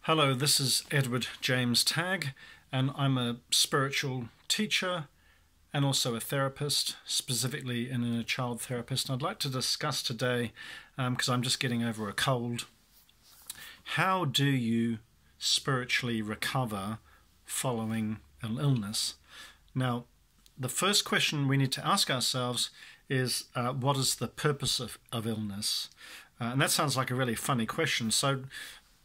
Hello, this is Edward James Tagg, and I'm a spiritual teacher and also a therapist, specifically an inner child therapist. And I'd like to discuss today, because I'm just getting over a cold, how do you spiritually recover following an illness? Now, the first question we need to ask ourselves is, what is the purpose of illness? And that sounds like a really funny question. So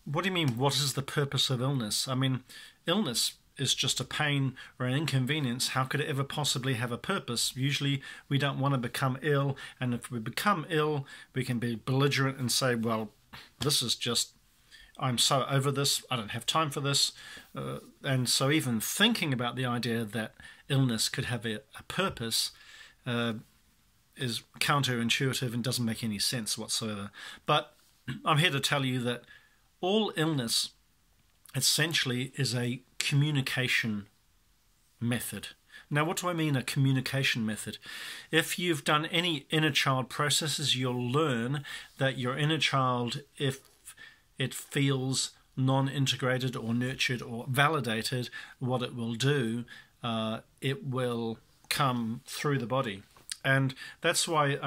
what do you mean, what is the purpose of illness? I mean, illness is just a pain or an inconvenience. How could it ever possibly have a purpose? Usually we don't want to become ill, and if we become ill, we can be belligerent and say, well, this is just, I'm so over this, I don't have time for this. And so even thinking about the idea that illness could have a purpose is counterintuitive and doesn't make any sense whatsoever. But I'm here to tell you that all illness essentially is a communication method. Now, what do I mean, a communication method? If you've done any inner child processes, you'll learn that your inner child, if it feels non-integrated or nurtured or validated, what it will do, it will come through the body. And that's why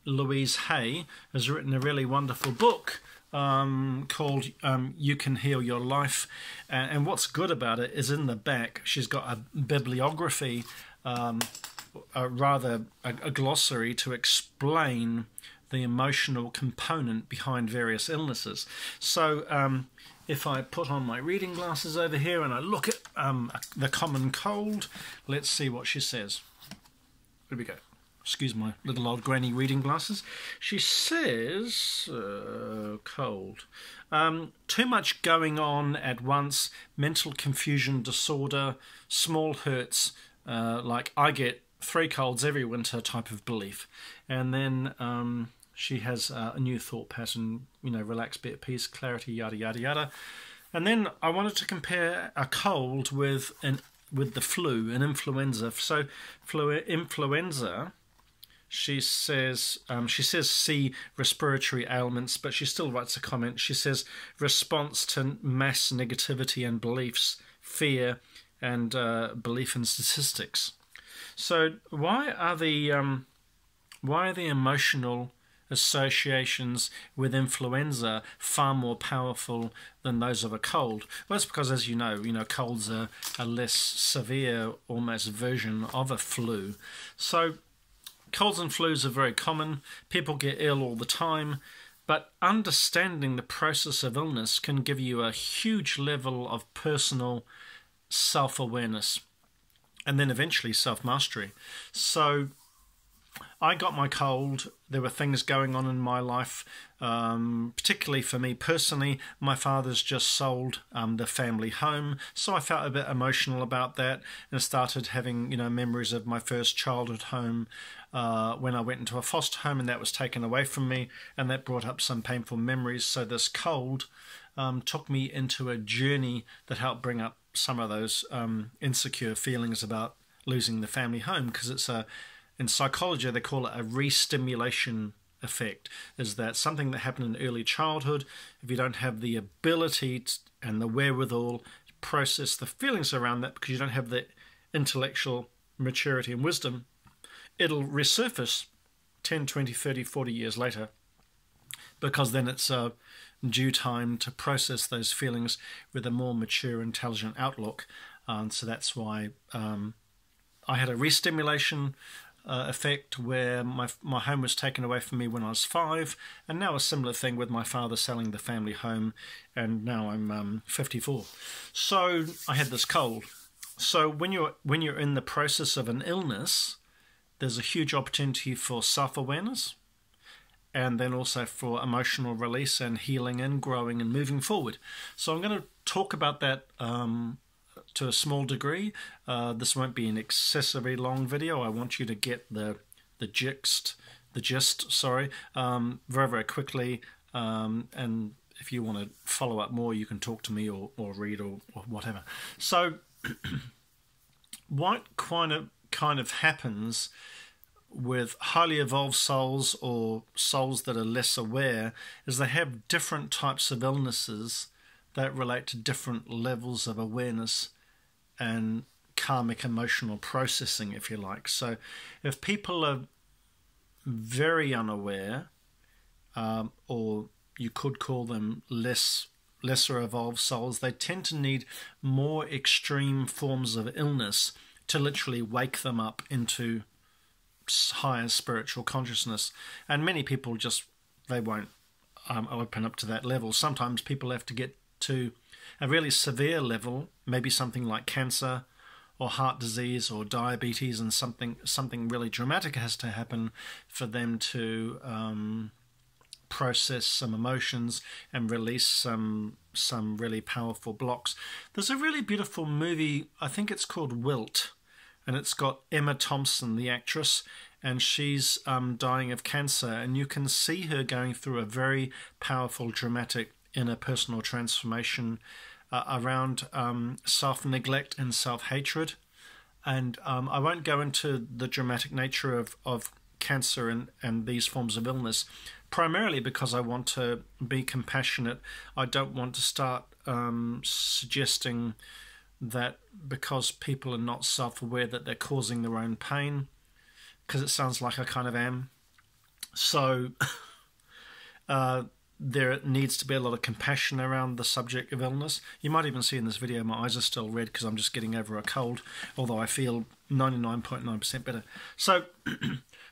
Louise Hay has written a really wonderful book called You Can Heal Your Life. And what's good about it is in the back she's got a bibliography, a glossary to explain the emotional component behind various illnesses. So if I put on my reading glasses over here and I look at the common cold, let's see what she says. Here we go. Excuse my little old granny reading glasses. She says, cold. Too much going on at once, mental confusion disorder, small hurts, like I get 3 colds every winter type of belief. And then she has a new thought pattern, relax, be at peace, clarity, yada, yada, yada. And then I wanted to compare a cold with the flu, an influenza. So influenza, she says see respiratory ailments, but she still writes a comment. She says response to mass negativity and beliefs, fear, and belief in statistics. So why are the emotional associations with influenza far more powerful than those of a cold? Well, that's because, as you know, colds are a less severe, almost version of a flu. So colds and flus are very common. People get ill all the time. But understanding the process of illness can give you a huge level of personal self-awareness and then eventually self-mastery. So I got my cold. There were things going on in my life, particularly for me personally. My father's just sold the family home, so I felt a bit emotional about that and started having memories of my first childhood home when I went into a foster home, and that was taken away from me, and that brought up some painful memories. So this cold took me into a journey that helped bring up some of those insecure feelings about losing the family home, because it's in psychology, they call it a re-stimulation effect. Is that something that happened in early childhood? If you don't have the ability and the wherewithal to process the feelings around that, because you don't have the intellectual maturity and wisdom, it'll resurface 10, 20, 30, 40 years later, because then it's due time to process those feelings with a more mature, intelligent outlook. So that's why I had a re-stimulation effect where my home was taken away from me when I was 5, and now a similar thing with my father selling the family home, and now I'm 54. So I had this cold. So when you're in the process of an illness, there's a huge opportunity for self-awareness, and then also for emotional release and healing and growing and moving forward. So I'm going to talk about that to a small degree. This won't be an excessively long video. I want you to get the gist, very, very quickly. And if you want to follow up more, you can talk to me or read or whatever. So what kind of happens with highly evolved souls or souls that are less aware is they have different types of illnesses that relate to different levels of awareness and karmic emotional processing, if you like. So if people are very unaware, or you could call them lesser evolved souls, they tend to need more extreme forms of illness to literally wake them up into higher spiritual consciousness. And many people just, they won't open up to that level. Sometimes people have to get to a really severe level, maybe something like cancer or heart disease or diabetes, and something really dramatic has to happen for them to process some emotions and release some really powerful blocks. There's a really beautiful movie, I think it's called Wilt, and it's got Emma Thompson, the actress, and she's dying of cancer, and you can see her going through a very powerful, dramatic inner personal transformation around self-neglect and self-hatred. And I won't go into the dramatic nature of cancer and these forms of illness, primarily because I want to be compassionate. I don't want to start suggesting that because people are not self-aware that they're causing their own pain, because it sounds like I kind of am. So there needs to be a lot of compassion around the subject of illness. You might even see in this video my eyes are still red because I'm just getting over a cold, although I feel 99.9% better. So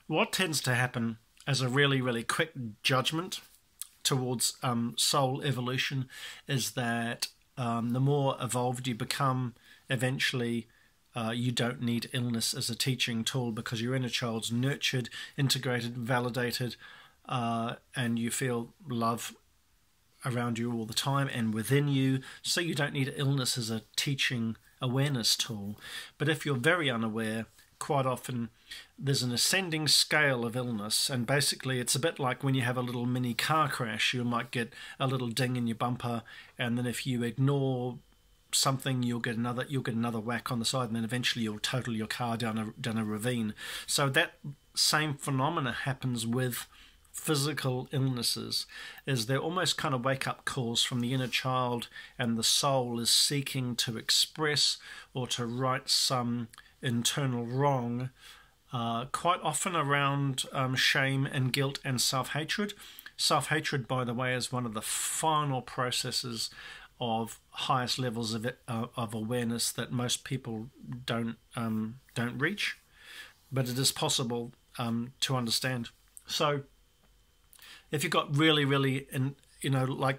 what tends to happen as a really, really quick judgment towards soul evolution is that the more evolved you become, eventually you don't need illness as a teaching tool, because your inner child's nurtured, integrated, validated, and you feel love around you all the time and within you, so you don't need illness as a teaching awareness tool. But if you're very unaware, quite often there's an ascending scale of illness, and basically it's a bit like when you have a little mini car crash. You might get a little ding in your bumper, and then if you ignore something, you'll get another whack on the side, and then eventually you'll total your car down a ravine. So that same phenomena happens with physical illnesses, is they're almost kind of wake-up calls from the inner child, and the soul is seeking to express or to right some internal wrong, quite often around shame and guilt and self-hatred. Self-hatred, by the way, is one of the final processes of highest levels of awareness that most people don't reach, but it is possible to understand. So if you've got really, like,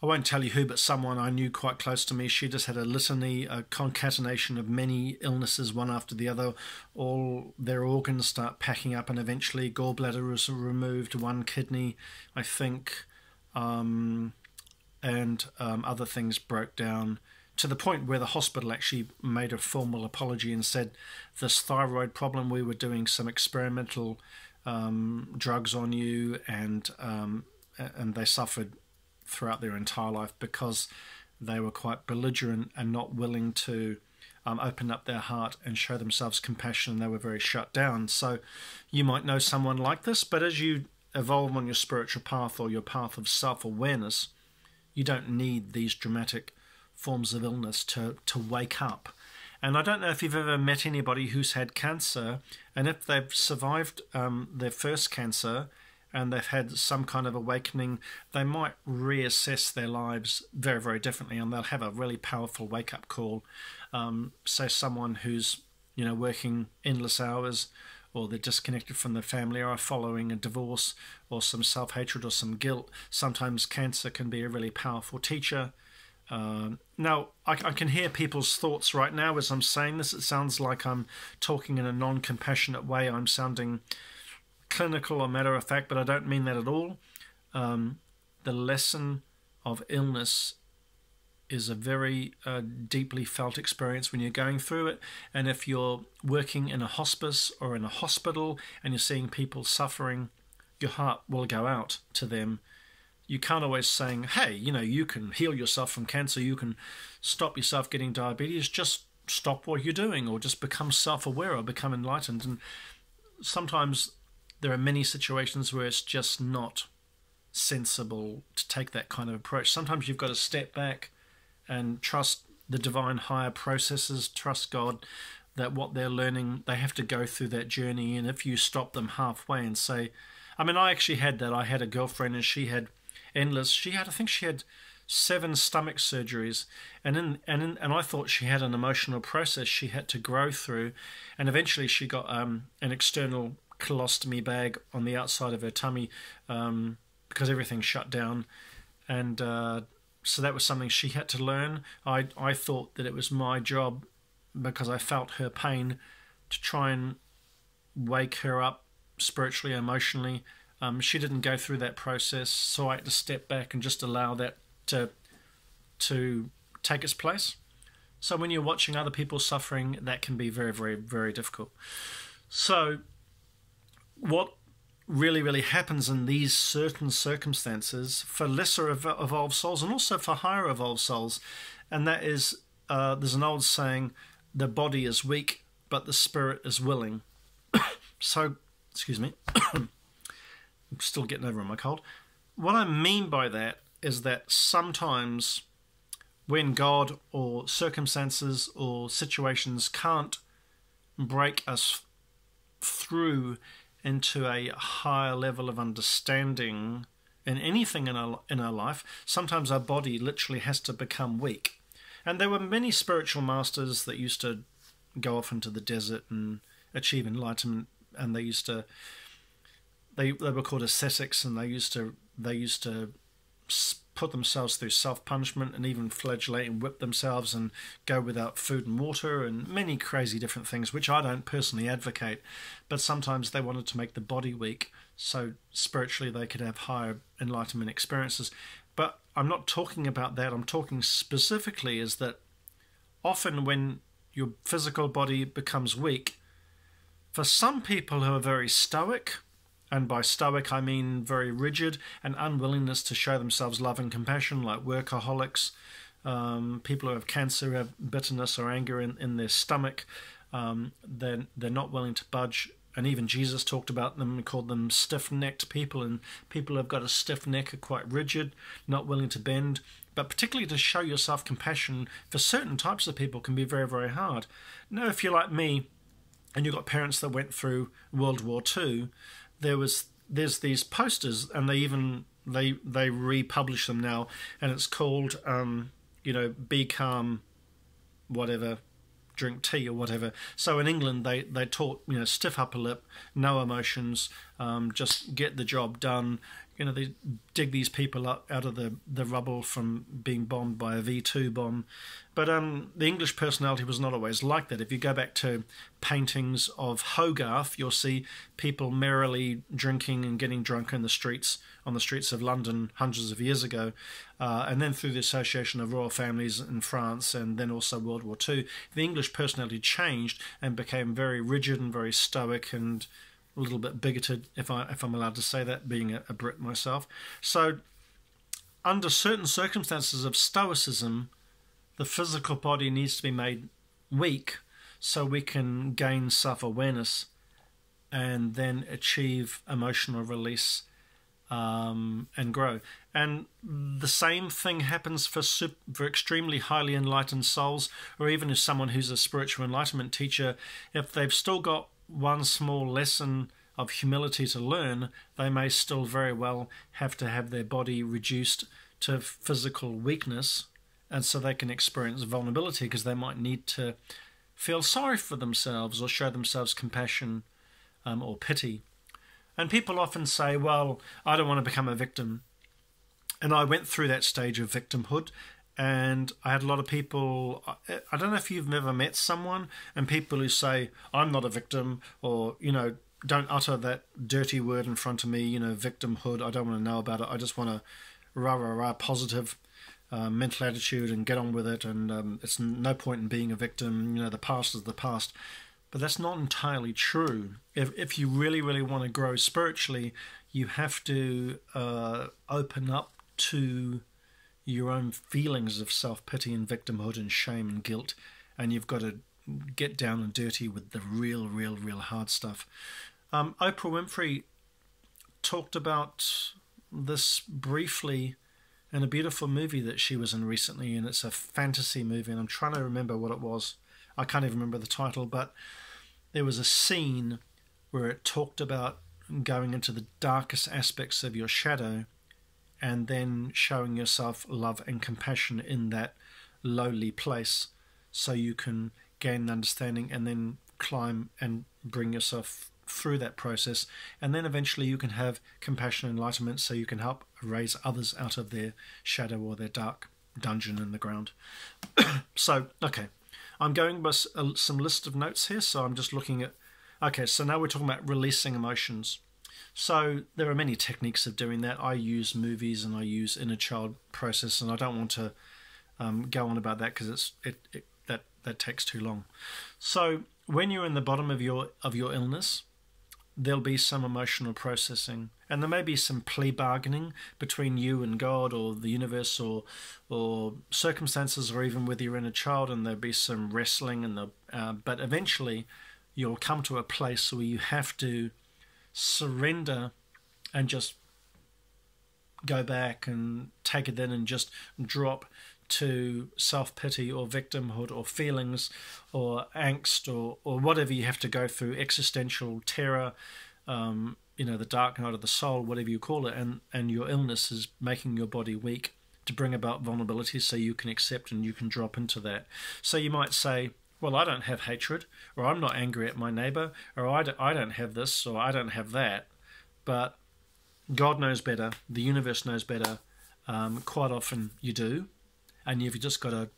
I won't tell you who, but someone I knew quite close to me, she just had a litany, a concatenation of many illnesses, one after the other. All their organs start packing up, and eventually gallbladder was removed, one kidney, I think, and other things broke down, to the point where the hospital actually made a formal apology and said, this thyroid problem, we were doing some experimental drugs on you, and they suffered throughout their entire life because they were quite belligerent and not willing to open up their heart and show themselves compassion, and they were very shut down. So you might know someone like this, but as you evolve on your spiritual path or your path of self-awareness, you don't need these dramatic forms of illness to wake up. And I don't know if you've ever met anybody who's had cancer, and if they've survived their first cancer and they've had some kind of awakening, they might reassess their lives very, very differently, and they'll have a really powerful wake-up call. Say someone who's working endless hours, or they're disconnected from their family, or are following a divorce, or some self-hatred or some guilt. Sometimes cancer can be a really powerful teacher. Now, I can hear people's thoughts right now as I'm saying this. It sounds like I'm talking in a non-compassionate way. I'm sounding clinical or matter-of-fact, but I don't mean that at all. The lesson of illness is a very deeply felt experience when you're going through it. And if you're working in a hospice or in a hospital and you're seeing people suffering, your heart will go out to them. You can't always saying, hey, you can heal yourself from cancer, you can stop yourself getting diabetes, just stop what you're doing, or just become self-aware or become enlightened. And sometimes there are many situations where it's just not sensible to take that kind of approach. Sometimes you've got to step back and trust the divine higher processes, trust God that what they're learning, they have to go through that journey. And if you stop them halfway and say, I mean, I actually had that. I had a girlfriend and she had endless, I think she had 7 stomach surgeries, and I thought she had an emotional process she had to grow through, and eventually she got an external colostomy bag on the outside of her tummy because everything shut down, and so that was something she had to learn. I thought that it was my job, because I felt her pain, to try and wake her up spiritually, emotionally. She didn't go through that process, so I had to step back and just allow that to take its place. So when you're watching other people suffering, that can be very, very, very difficult. So what really happens in these certain circumstances for lesser evolved souls, and also for higher evolved souls, and that is, there's an old saying, the body is weak, but the spirit is willing. So, excuse me, I'm still getting over my cold. What I mean by that is that sometimes when God or circumstances or situations can't break us through into a higher level of understanding in anything in our life, sometimes our body literally has to become weak. And there were many spiritual masters that used to go off into the desert and achieve enlightenment, and they were called ascetics, and they used to put themselves through self-punishment and even flagellate and whip themselves and go without food and water and many crazy different things, which I don't personally advocate. But sometimes they wanted to make the body weak so spiritually they could have higher enlightenment experiences. But I'm not talking about that. I'm talking specifically is that often when your physical body becomes weak, for some people who are very stoic, and by stoic I mean very rigid and unwillingness to show themselves love and compassion, like workaholics, people who have cancer, who have bitterness or anger in their stomach, they're not willing to budge. And even Jesus talked about them and called them stiff-necked people, and people who have got a stiff neck are quite rigid, not willing to bend. But particularly to show yourself compassion for certain types of people can be very, very hard. Now, if you're like me and you've got parents that went through World War II, there's these posters, and they republish them now, and it's called be calm, whatever, drink tea or whatever. So in England they taught stiff upper lip, no emotions, just get the job done. They dig these people up out of the rubble from being bombed by a V2 bomb. But the English personality was not always like that. If you go back to paintings of Hogarth, you'll see people merrily drinking and getting drunk on the streets of London hundreds of years ago. And then through the association of royal families in France and then also World War II, the English personality changed and became very rigid and very stoic and a little bit bigoted, if I'm allowed to say that, being a Brit myself. So under certain circumstances of stoicism, the physical body needs to be made weak so we can gain self-awareness and then achieve emotional release and grow. And the same thing happens for extremely highly enlightened souls, or even if someone who's a spiritual enlightenment teacher, if they've still got one small lesson of humility to learn, they may still very well have to have their body reduced to physical weakness, and so they can experience vulnerability because they might need to feel sorry for themselves or show themselves compassion or pity. And people often say, well, I don't want to become a victim. And I went through that stage of victimhood, and I had a lot of people, I don't know if you've never met someone, and people who say, I'm not a victim, or, don't utter that dirty word in front of me, victimhood, I don't want to know about it, I just want a positive mental attitude and get on with it, and it's no point in being a victim, the past is the past. But that's not entirely true. If you really, really want to grow spiritually, you have to open up to your own feelings of self-pity and victimhood and shame and guilt, and you've got to get down and dirty with the real hard stuff. Oprah Winfrey talked about this briefly in a beautiful movie that she was in recently, and it's a fantasy movie, and I'm trying to remember what it was. I can't even remember the title, but there was a scene where it talked about going into the darkest aspects of your shadow and then showing yourself love and compassion in that lowly place so you can gain understanding and then climb and bring yourself through that process, and then eventually you can have compassion and enlightenment so you can help raise others out of their shadow or their dark dungeon in the ground. So, okay, I'm going by some list of notes here, so I'm just looking at... Okay, so now we're talking about releasing emotions. So there are many techniques of doing that. I use movies and I use inner child process, and I don't want to go on about that because that takes too long. So when you're in the bottom of your illness, there'll be some emotional processing, and there may be some plea bargaining between you and God or the universe or circumstances, or even with your inner child, and there'll be some wrestling, and but eventually you'll come to a place where you have to surrender and just go back and take it in and just drop to self-pity or victimhood or feelings or angst or whatever you have to go through, existential terror, the dark night of the soul, whatever you call it, and your illness is making your body weak to bring about vulnerability so you can accept and you can drop into that. So you might say, well, I don't have hatred, or I'm not angry at my neighbor, or I don't have this, or I don't have that, but God knows better, the universe knows better. Quite often you do, and you've just got to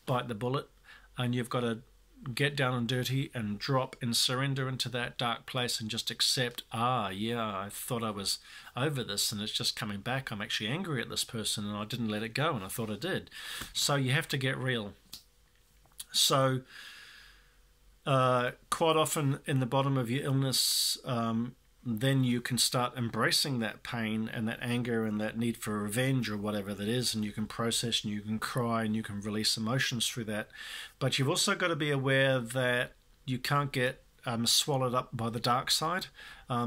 bite the bullet, and you've got to get down and dirty and drop and surrender into that dark place and just accept, I thought I was over this and it's just coming back. I'm actually angry at this person and I didn't let it go and I thought I did. So you have to get real. So quite often in the bottom of your illness, then you can start embracing that pain and that anger and that need for revenge or whatever that is, and you can process and you can cry and you can release emotions through that. But you've also got to be aware that you can't get swallowed up by the dark side,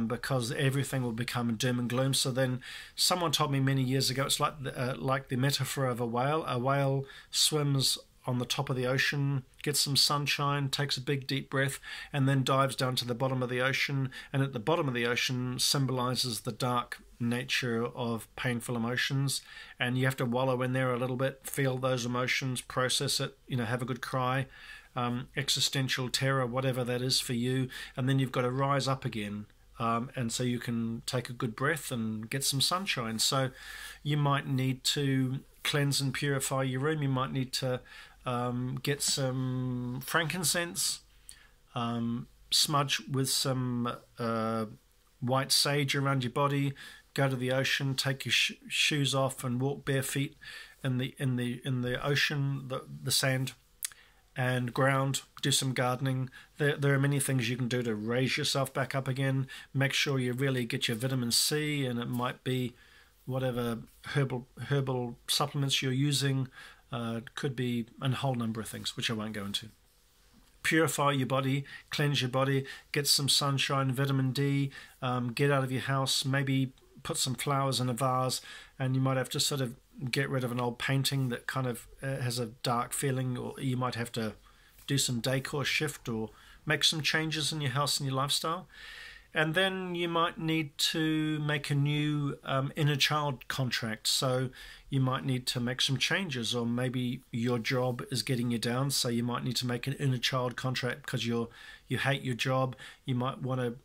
because everything will become doom and gloom. So then someone told me many years ago, it's like the metaphor of a whale. A whale swims on the top of the ocean, gets some sunshine, takes a big deep breath, and then dives down to the bottom of the ocean. And at the bottom of the ocean symbolizes the dark nature of painful emotions, and you have to wallow in there a little bit, feel those emotions, process it, have a good cry, existential terror, whatever that is for you, and then you've got to rise up again. And so you can take a good breath and get some sunshine. So you might need to cleanse and purify your room. You might need to get some frankincense, smudge with some white sage around your body, go to the ocean, take your shoes off and walk bare feet in the ocean, the sand and ground, do some gardening. There are many things you can do to raise yourself back up again. Make sure you really get your vitamin C, and it might be whatever herbal supplements you're using. It could be a whole number of things, which I won't go into. Purify your body, cleanse your body, get some sunshine, vitamin D, get out of your house, maybe put some flowers in a vase, and you might have to sort of get rid of an old painting that kind of has a dark feeling, or you might have to do some decor shift or make some changes in your house and your lifestyle. And then you might need to make a new inner child contract. So you might need to make some changes, or maybe your job is getting you down, so you might need to make an inner child contract because you hate your job. You might want to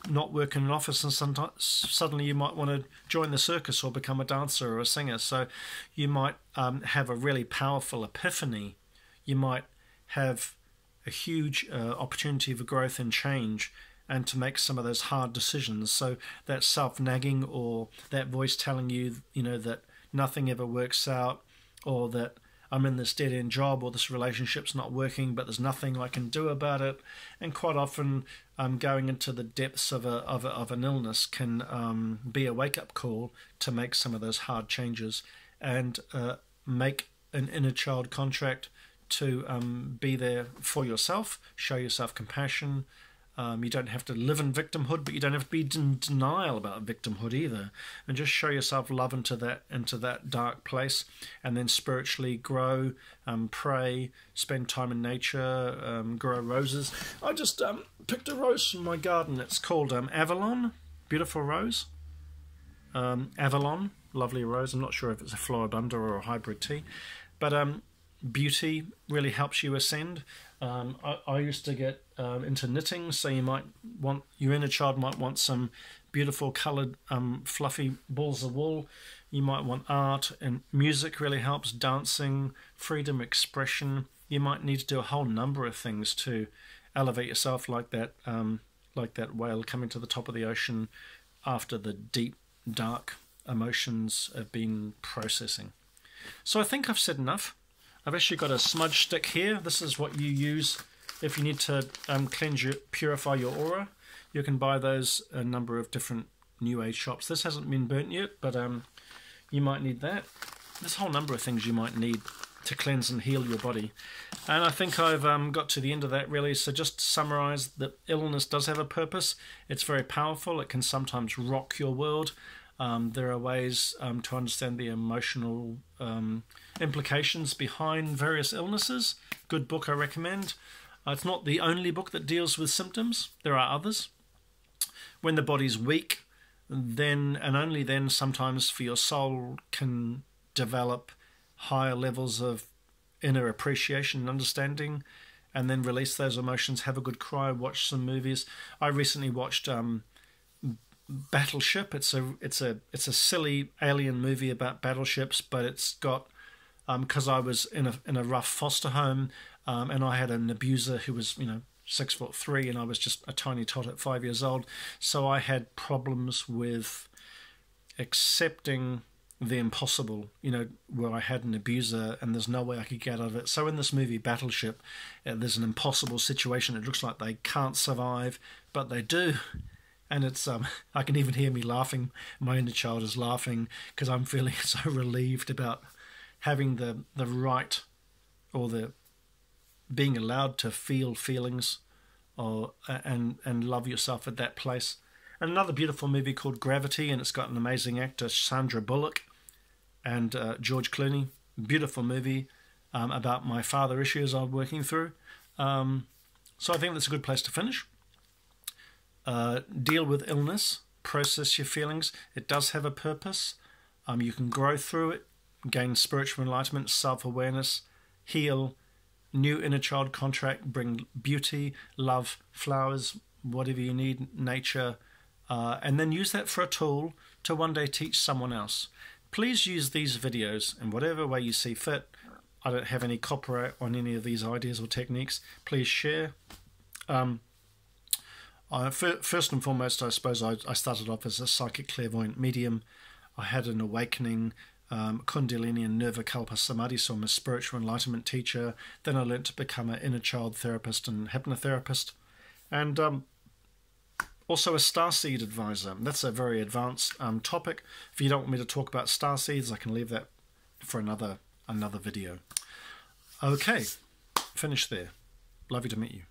not work in an office, and sometimes suddenly you might want to join the circus or become a dancer or a singer. So you might have a really powerful epiphany. You might have a huge opportunity for growth and change, and to make some of those hard decisions. So that self-nagging, or that voice telling you, that nothing ever works out, or that I'm in this dead-end job, or this relationship's not working, but there's nothing I can do about it. And quite often, going into the depths of an illness can be a wake-up call to make some of those hard changes, and make an inner child contract to be there for yourself, show yourself compassion, You don't have to live in victimhood, but you don't have to be in denial about victimhood either. And just show yourself love into that dark place, and then spiritually grow, pray, spend time in nature, grow roses. I just picked a rose from my garden. It's called Avalon, beautiful rose. Avalon, lovely rose. I'm not sure if it's a floribunda or a hybrid tea, but beauty really helps you ascend. I used to get into knitting, so your inner child might want some beautiful coloured fluffy balls of wool. You might want art, and music really helps, dancing, freedom, expression. You might need to do a whole number of things to elevate yourself, like that whale coming to the top of the ocean after the deep, dark emotions have been processing. So I think I've said enough. I've actually got a smudge stick here. This is what you use if you need to purify your aura. You can buy those a number of different New Age shops. This hasn't been burnt yet, but you might need that. There's a whole number of things you might need to cleanse and heal your body. And I think I've got to the end of that, really. So just to summarize, that illness does have a purpose. It's very powerful. It can sometimes rock your world. There are ways to understand the emotional implications behind various illnesses. Good book, I recommend. It's not the only book that deals with symptoms. There are others. When the body's weak, then and only then sometimes for your soul can develop higher levels of inner appreciation and understanding, and then release those emotions. Have a good cry, watch some movies. I recently watched Battleship. It's a silly alien movie about battleships, but it's got because I was in a rough foster home, and I had an abuser who was 6'3", and I was just a tiny tot at 5 years old. So I had problems with accepting the impossible, where I had an abuser and there's no way I could get out of it. So in this movie Battleship, there's an impossible situation. It looks like they can't survive, but they do. And it's I can even hear me laughing. My inner child is laughing because I'm feeling so relieved about having the right, or the being allowed to feel feelings, and love yourself at that place. And another beautiful movie called Gravity, and it's got an amazing actor, Sandra Bullock, and George Clooney. Beautiful movie about my father issues I'm working through. So I think that's a good place to finish. Deal with illness, process your feelings. It does have a purpose. You can grow through it, gain spiritual enlightenment, self-awareness, heal, new inner child contract, bring beauty, love, flowers, whatever you need, nature, and then use that for a tool to one day teach someone else. Please use these videos in whatever way you see fit. I don't have any copyright on any of these ideas or techniques. Please share. First and foremost, I suppose I started off as a psychic clairvoyant medium. I had an awakening, Kundalini and Nirvikalpa Samadhi, so I'm a spiritual enlightenment teacher. Then I learnt to become an inner child therapist and hypnotherapist, and also a starseed advisor. That's a very advanced topic. If you don't want me to talk about starseeds, I can leave that for another video. Okay, finish there. Lovely to meet you.